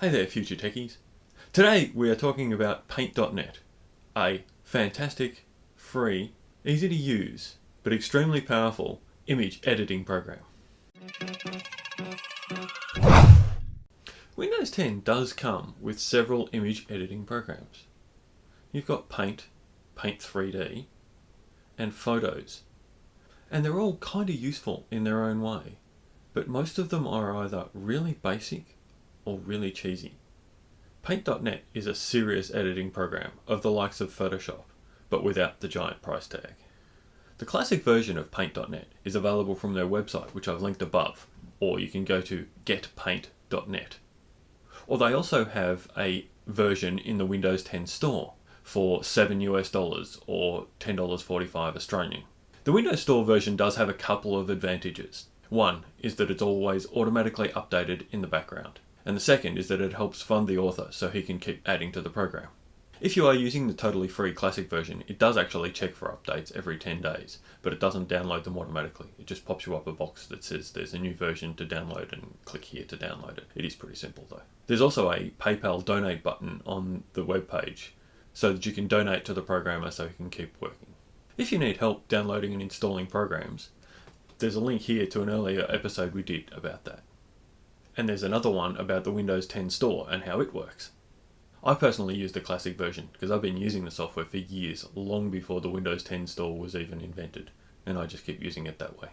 Hey there, future techies. Today we are talking about Paint.net, a fantastic, free, easy to use, but extremely powerful image editing program. Windows 10 does come with several image editing programs. You've got Paint, Paint 3D, and Photos. And they're all kind of useful in their own way, but most of them are either really basic or really cheesy. Paint.net is a serious editing program of the likes of Photoshop, but without the giant price tag. The classic version of Paint.net is available from their website, which I've linked above, or you can go to getpaint.net. Or they also have a version in the Windows 10 store for $7 US or $10.45 Australian. The Windows Store version does have a couple of advantages. One is that it's always automatically updated in the background, and the second is that it helps fund the author so he can keep adding to the program. If you are using the totally free classic version, it does actually check for updates every 10 days, but it doesn't download them automatically. It just pops you up a box that says there's a new version to download and click here to download it. It is pretty simple though. There's also a PayPal donate button on the web page so that you can donate to the programmer so he can keep working. If you need help downloading and installing programs, there's a link here to an earlier episode we did about that. And there's another one about the Windows 10 store and how it works. I personally use the classic version because I've been using the software for years, long before the Windows 10 store was even invented, and I just keep using it that way.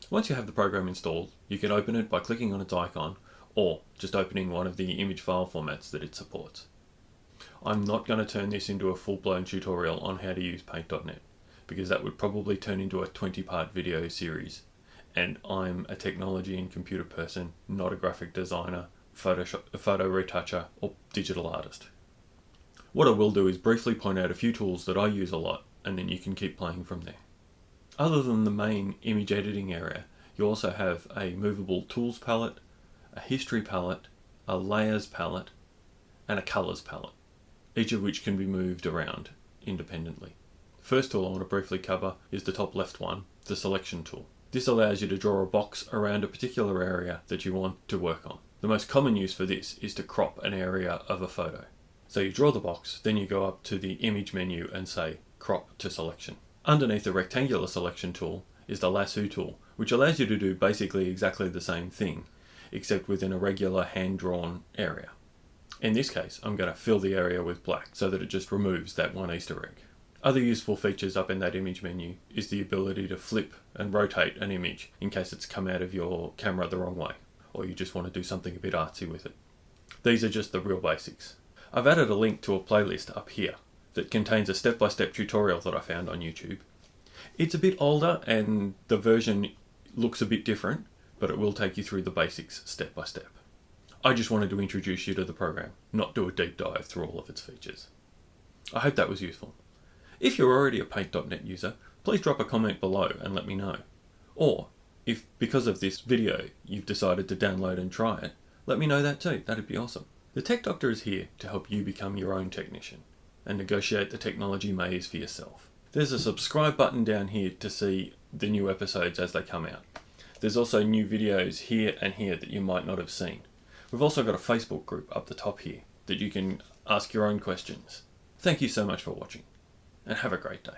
Once you have the program installed, you can open it by clicking on its icon or just opening one of the image file formats that it supports. I'm not going to turn this into a full-blown tutorial on how to use Paint.net, because that would probably turn into a 20-part video series, and I'm a technology and computer person, not a graphic designer, photo retoucher, or digital artist. What I will do is briefly point out a few tools that I use a lot, and then you can keep playing from there. Other than the main image editing area, you also have a movable tools palette, a history palette, a layers palette, and a colors palette, each of which can be moved around independently. First tool I want to briefly cover is the top left one, the selection tool. This allows you to draw a box around a particular area that you want to work on. The most common use for this is to crop an area of a photo. So you draw the box, then you go up to the image menu and say crop to selection. Underneath the rectangular selection tool is the lasso tool, which allows you to do basically exactly the same thing, except within a regular hand-drawn area. In this case, I'm going to fill the area with black so that it just removes that one Easter egg. Other useful features up in that image menu is the ability to flip and rotate an image in case it's come out of your camera the wrong way, or you just want to do something a bit artsy with it. These are just the real basics. I've added a link to a playlist up here that contains a step-by-step tutorial that I found on YouTube. It's a bit older and the version looks a bit different, but it will take you through the basics step by step. I just wanted to introduce you to the program, not do a deep dive through all of its features. I hope that was useful. If you're already a Paint.net user, please drop a comment below and let me know. Or, if because of this video you've decided to download and try it, let me know that too, that'd be awesome. The Tech Doctor is here to help you become your own technician and negotiate the technology maze for yourself. There's a subscribe button down here to see the new episodes as they come out. There's also new videos here and here that you might not have seen. We've also got a Facebook group up the top here that you can ask your own questions. Thank you so much for watching, and have a great day.